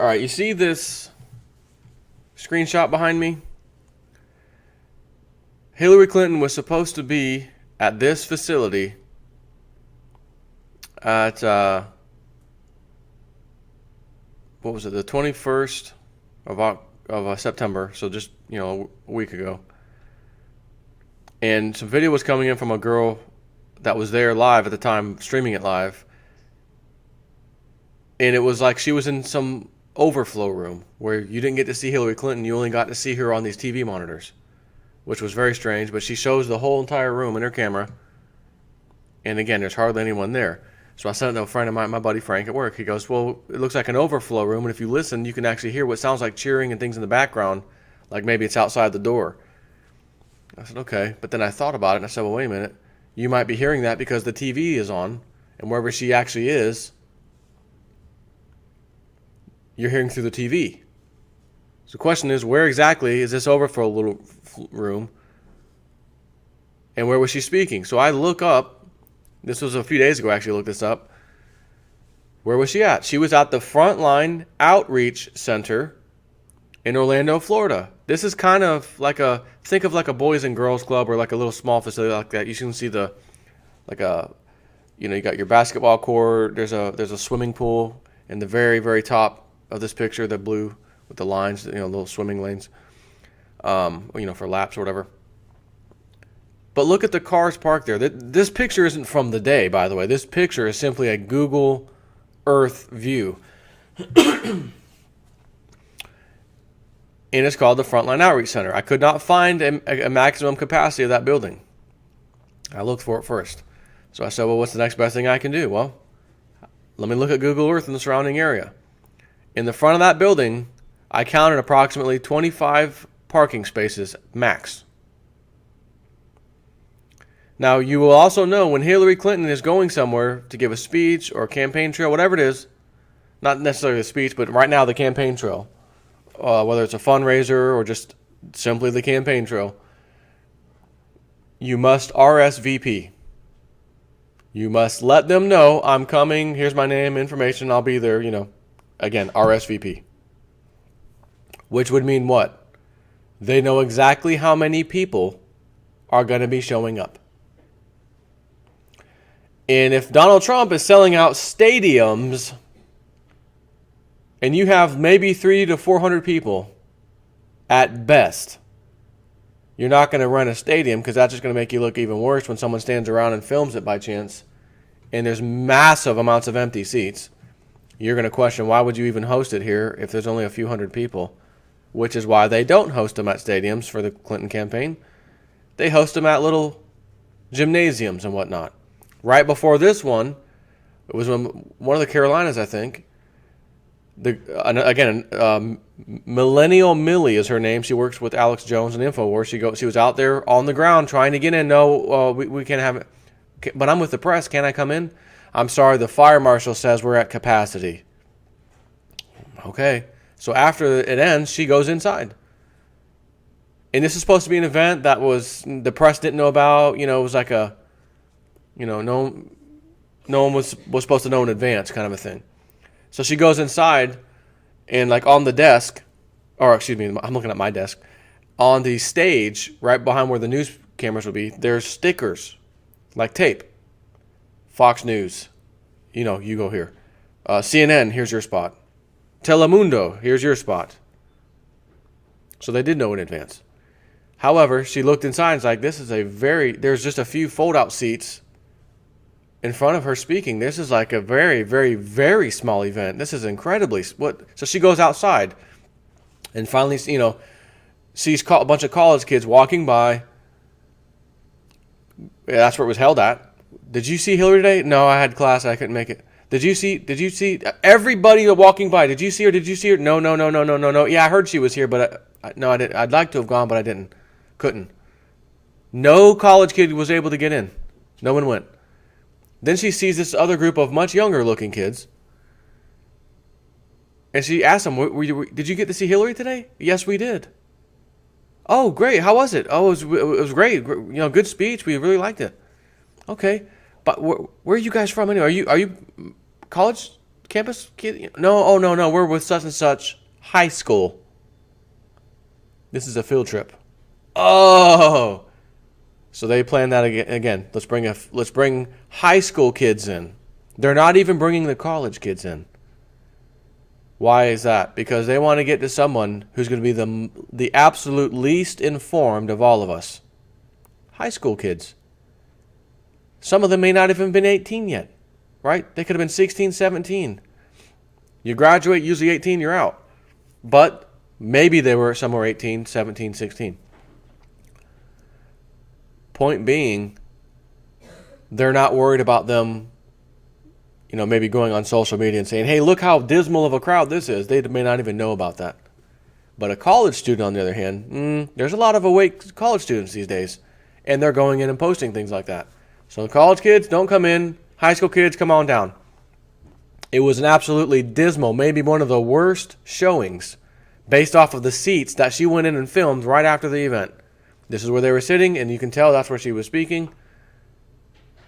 All right, you see this screenshot behind me? Hillary Clinton was supposed to be at this facility at, what was it, the 21st of September, so just, a week ago. And some video was coming in from a girl that was there live at the time, streaming it live. And it was like she was in some overflow room where you didn't get to see Hillary Clinton. You only got to see her on these TV monitors, which was very strange. But she shows the whole entire room in her camera. And again, there's hardly anyone there. So I sent it to a friend of mine, my buddy Frank at work. He goes, well, it looks like an overflow room. And if you listen, you can actually hear what sounds like cheering and things in the background, like maybe it's outside the door. I said, okay. But then I thought about it, and I said, well, wait a minute. You might be hearing that because the TV is on, and wherever she actually is, you're hearing through the TV. So the question is, where exactly is this overflow little room, and where was she speaking? So I look up. This was a few days ago, I actually looked this up. Where was she at? She was at the Frontline Outreach Center in Orlando, Florida. This is kind of like think of like a Boys and Girls Club or like a little small facility like that. You can see you got your basketball court. There's a swimming pool in the very, very top of this picture, the blue with the lines, little swimming lanes, for laps or whatever. But look at the cars parked there. This picture isn't from the day, by the way. This picture is simply a Google Earth view. And it's called the Frontline Outreach Center. I could not find a maximum capacity of that building. I looked for it first. So I said, well, what's the next best thing I can do? Well, let me look at Google Earth in the surrounding area. In the front of that building, I counted approximately 25 parking spaces max. Now, you will also know when Hillary Clinton is going somewhere to give a speech or a campaign trail, whatever it is, not necessarily a speech, but right now the campaign trail, whether it's a fundraiser or just simply the campaign trail, you must RSVP. You must let them know, I'm coming, here's my name, information, I'll be there, again, RSVP. Which would mean what? They know exactly how many people are going to be showing up. And if Donald Trump is selling out stadiums and you have maybe 300 to 400 people at best, you're not going to rent a stadium because that's just going to make you look even worse when someone stands around and films it by chance and there's massive amounts of empty seats. You're going to question, why would you even host it here if there's only a few hundred people? Which is why they don't host them at stadiums for the Clinton campaign. They host them at little gymnasiums and whatnot. Right before this one, it was when one of the Carolinas, I think. Millennial Millie is her name. She works with Alex Jones and InfoWars. She was out there on the ground trying to get in. No, we can't have it. But I'm with the press. Can I come in? I'm sorry, the fire marshal says we're at capacity. Okay. So after it ends, she goes inside. And this is supposed to be an event that the press didn't know about. It was like no one was supposed to know in advance kind of a thing. So she goes inside and like on the desk, or excuse me, I'm looking at my desk, on the stage right behind where the news cameras would be, there's stickers like tape. Fox News, you go here. CNN, here's your spot. Telemundo, here's your spot. So they did know in advance. However, she looked inside and was like, there's just a few fold-out seats in front of her speaking. This is like a very, very, very small event. This is incredibly, so she goes outside and finally, sees a bunch of college kids walking by. Yeah, that's where it was held at. Did you see Hillary today? No, I had class. I couldn't make it. Did you see everybody walking by? Did you see her? No. Yeah, I heard she was here, but no, I didn't. I'd like to have gone, but I didn't. Couldn't. No college kid was able to get in. No one went. Then she sees this other group of much younger looking kids. And she asked them, did you get to see Hillary today? Yes, we did. Oh, great. How was it? Oh, it was great. Good speech. We really liked it. Okay. But where are you guys from anyway? Are you college campus kid? No, oh no, we're with such and such high school. This is a field trip. Oh, so they plan that again. Let's bring high school kids in. They're not even bringing the college kids in. Why is that? Because they want to get to someone who's going to be the absolute least informed of all of us. High school kids. Some of them may not have even been 18 yet, right? They could have been 16, 17. You graduate, usually 18, you're out. But maybe they were somewhere 18, 17, 16. Point being, they're not worried about them, maybe going on social media and saying, hey, look how dismal of a crowd this is. They may not even know about that. But a college student, on the other hand, there's a lot of awake college students these days, and they're going in and posting things like that. So the college kids, don't come in. High school kids, come on down. It was an absolutely dismal, maybe one of the worst showings based off of the seats that she went in and filmed right after the event. This is where they were sitting, and you can tell that's where she was speaking.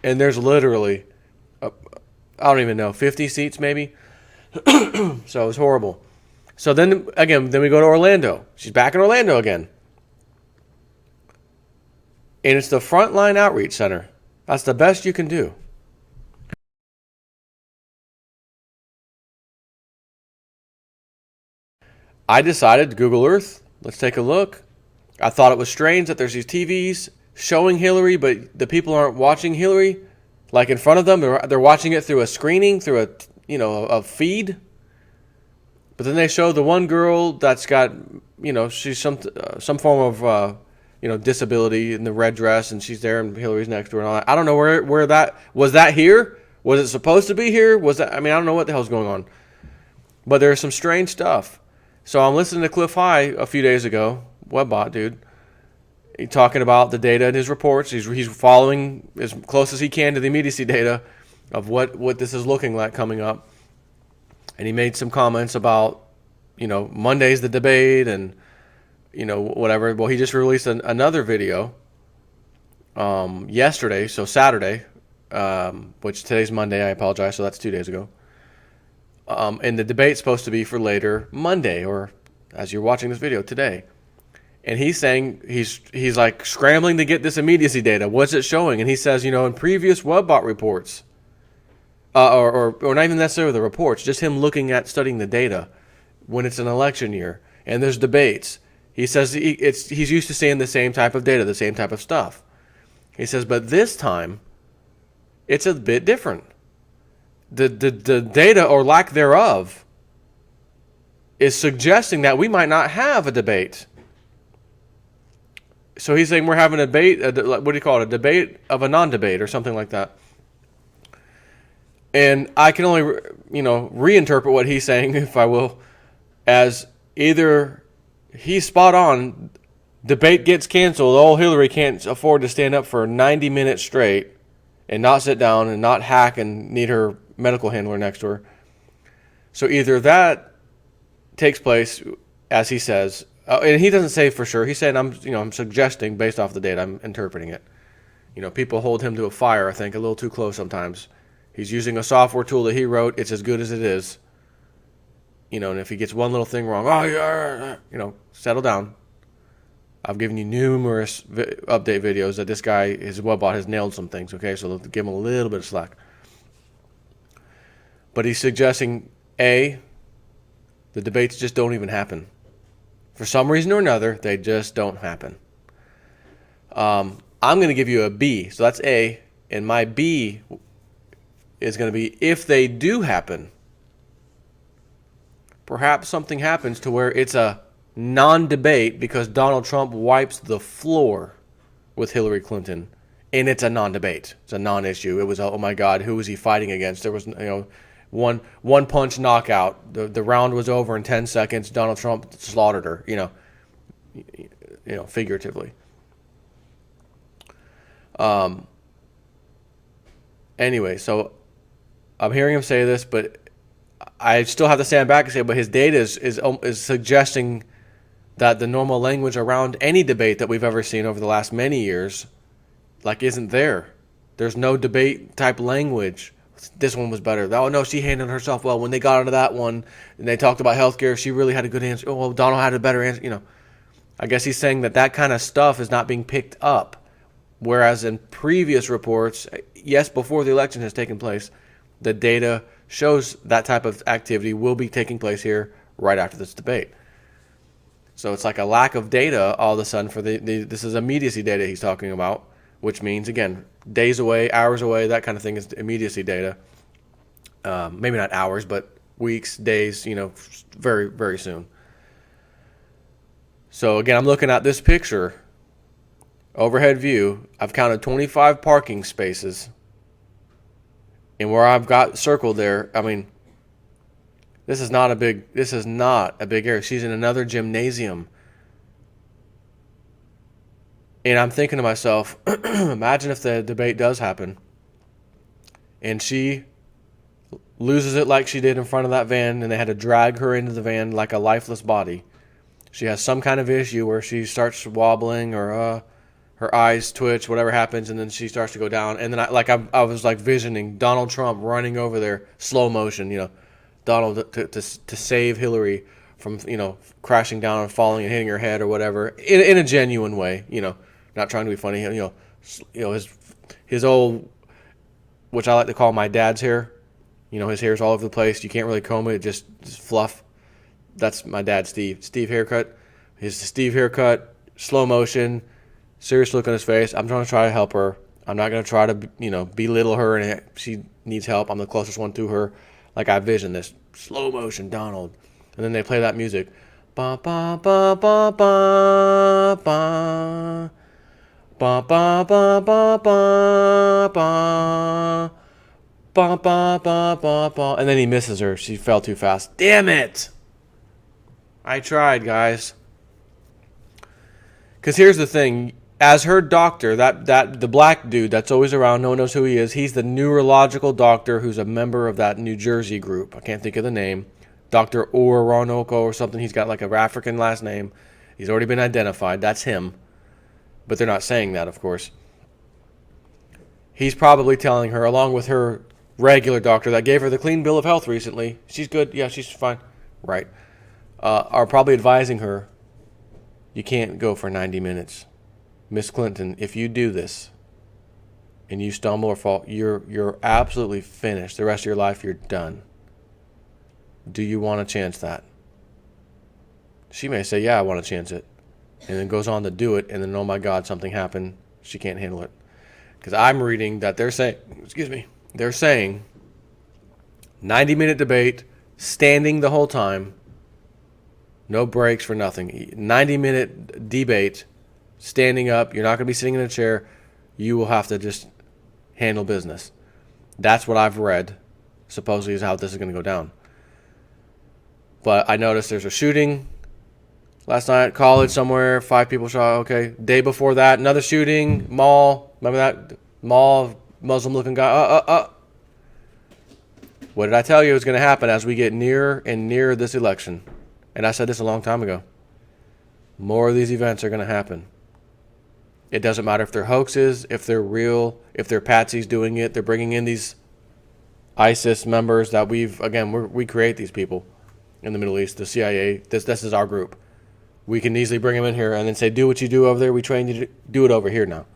And there's literally, I don't even know, 50 seats maybe. So it was horrible. So then we go to Orlando. She's back in Orlando again. And it's the Frontline Outreach Center. That's the best you can do. I decided to Google Earth. Let's take a look. I thought it was strange that there's these TVs showing Hillary, but the people aren't watching Hillary. Like in front of them, they're watching it through a screening, through a feed. But then they show the one girl that's got, she's some form of, disability in the red dress, and she's there, and Hillary's next to her and all that. I don't know where that was. That here? Was it supposed to be here? Was that? I don't know what the hell's going on. But there's some strange stuff. So I'm listening to Clif a few days ago, Webbot dude. He's talking about the data in his reports. He's following as close as he can to the immediacy data of what this is looking like coming up. And he made some comments about, Monday's the debate and, whatever. Well, he just released another video yesterday, so Saturday, which today's Monday, I apologize, so that's 2 days ago. And the debate's supposed to be for later Monday, or as you're watching this video today. And he's saying he's like scrambling to get this immediacy data. What's it showing? And he says, in previous Webbot reports, or not even necessarily the reports, just him looking at studying the data when it's an election year and there's debates. He says he's used to seeing the same type of data, the same type of stuff. He says, but this time, it's a bit different. The data, or lack thereof, is suggesting that we might not have a debate. So he's saying we're having a debate, what do you call it, a debate of a non-debate or something like that. And I can only, reinterpret what he's saying, if I will, as either he's spot on, debate gets canceled, old Hillary can't afford to stand up for 90 minutes straight and not sit down and not hack and need her medical handler next to her. So either that takes place, as he says, and he doesn't say for sure. He's saying I'm suggesting based off the data. I'm interpreting it. People hold him to a fire, I think, a little too close sometimes. He's using a software tool that he wrote. It's as good as it is. And if he gets one little thing wrong, settle down. I've given you numerous update videos that this guy, his Webbot, has nailed some things. Okay, so give him a little bit of slack. But he's suggesting the debates just don't even happen. For some reason or another, they just don't happen. I'm going to give you a B. So that's A. And my B is going to be, if they do happen, perhaps something happens to where it's a non-debate because Donald Trump wipes the floor with Hillary Clinton. And it's a non-debate. It's a non-issue. It was, oh my God, who was he fighting against? There was, one punch knockout. The round was over in 10 seconds. Donald Trump slaughtered her, figuratively. Anyway, so I'm hearing him say this, but I still have to stand back and say, but his data is suggesting that the normal language around any debate that we've ever seen over the last many years, isn't there. There's no debate type language this one was better. Oh, no, she handled herself well. When they got into that one and they talked about healthcare, she really had a good answer. Oh, well, Donald had a better answer. You know, I guess he's saying that kind of stuff is not being picked up. Whereas in previous reports, yes, before the election has taken place, the data shows that type of activity will be taking place here right after this debate. So it's like a lack of data all of a sudden for this is immediacy data he's talking about, which means, again, days away, hours away, that kind of thing is immediacy data. Maybe not hours, but weeks, days, you know, very, very soon. So again, I'm looking at this picture, overhead view. I've counted 25 parking spaces. And where I've got circled there, I mean, this is not a big area. She's in another gymnasium. And I'm thinking to myself, imagine if the debate does happen and she loses it like she did in front of that van and they had to drag her into the van like a lifeless body. She has some kind of issue where she starts wobbling or her eyes twitch, whatever happens, and then she starts to go down. And then I was like visioning Donald Trump running over there, slow motion, you know, Donald to save Hillary from, you know, crashing down and falling and hitting her head or whatever in a genuine way, you know, not trying to be funny, you know, his old, which I like to call my dad's hair, you know, his hair's all over the place. You can't really comb it, just fluff. That's my dad, Steve haircut. His Steve haircut, slow motion, serious look on his face. I'm trying to help her. I'm not going to try to, you know, belittle her and she needs help. I'm the closest one to her. Like I vision this slow motion Donald. And then they play that music. Ba ba ba ba ba ba. Ba ba ba ba ba ba. Ba ba ba ba ba. And then he misses her. She fell too fast. Damn it! I tried, guys. Because here's the thing. As her doctor, the black dude that's always around, no one knows who he is. He's the neurological doctor who's a member of that New Jersey group. I can't think of the name. Dr. Orozco or something. He's got like an African last name. He's already been identified. That's him. But they're not saying that, of course. He's probably telling her, along with her regular doctor that gave her the clean bill of health recently. She's good. Yeah, she's fine. Right. Are probably advising her, you can't go for 90 minutes. Miss Clinton, if you do this and you stumble or fall, you're absolutely finished. The rest of your life, you're done. Do you want to chance that? She may say, yeah, I want to chance it. And then goes on to do it. And then, oh my God, something happened. She can't handle it. Because I'm reading that they're saying 90-minute debate, standing the whole time, no breaks for nothing. 90-minute debate, standing up. You're not going to be sitting in a chair. You will have to just handle business. That's what I've read, supposedly, is how this is going to go down. But I noticed there's a shooting last night at college somewhere. 5 people shot. Okay. Day before that, another shooting. Mall. Remember that? Mall, Muslim-looking guy. What did I tell you was going to happen as we get nearer and nearer this election? And I said this a long time ago. More of these events are going to happen. It doesn't matter if they're hoaxes, if they're real, if they're patsies doing it. They're bringing in these ISIS members that we create these people in the Middle East, the CIA. This is our group. We can easily bring them in here and then say, do what you do over there. We train you to do it over here now.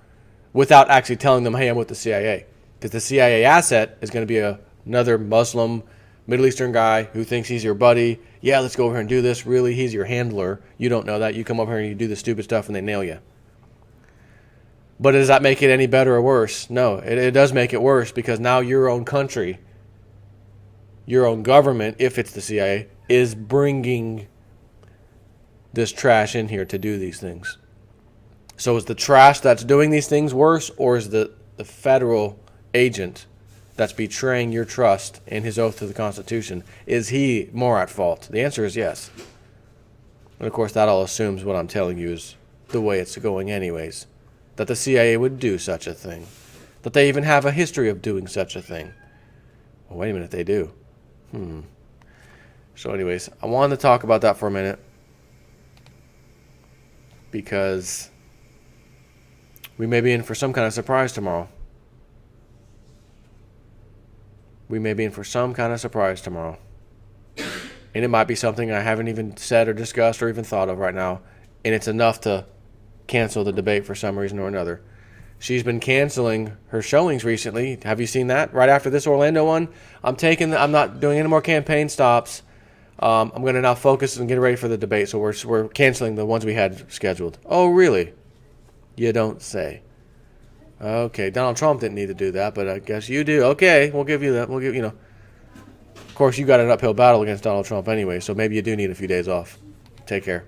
Without actually telling them, hey, I'm with the CIA. Because the CIA asset is going to be another Muslim, Middle Eastern guy who thinks he's your buddy. Yeah, let's go over here and do this. Really, he's your handler. You don't know that. You come over here and you do the stupid stuff and they nail you. But does that make it any better or worse? No, it does make it worse because now your own country, your own government, if it's the CIA, is bringing this trash in here to do these things. So is the trash that's doing these things worse, or is the federal agent that's betraying your trust in his oath to the Constitution, is he more at fault? The answer is yes. And of course that all assumes what I'm telling you is the way it's going anyways. That the CIA would do such a thing. That they even have a history of doing such a thing. Well, wait a minute, they do. So anyways, I wanted to talk about that for a minute. Because we may be in for some kind of surprise tomorrow. We may be in for some kind of surprise tomorrow. And it might be something I haven't even said or discussed or even thought of right now. And it's enough to cancel the debate for some reason or another. She's been canceling her showings recently. Have you seen that? Right after this Orlando one, I'm not doing any more campaign stops. I'm going to now focus and get ready for the debate. So we're canceling the ones we had scheduled. Oh, really? You don't say. Okay, Donald Trump didn't need to do that, but I guess you do. Okay, we'll give you that. We'll give you know. Of course, you got an uphill battle against Donald Trump anyway, so maybe you do need a few days off. Take care.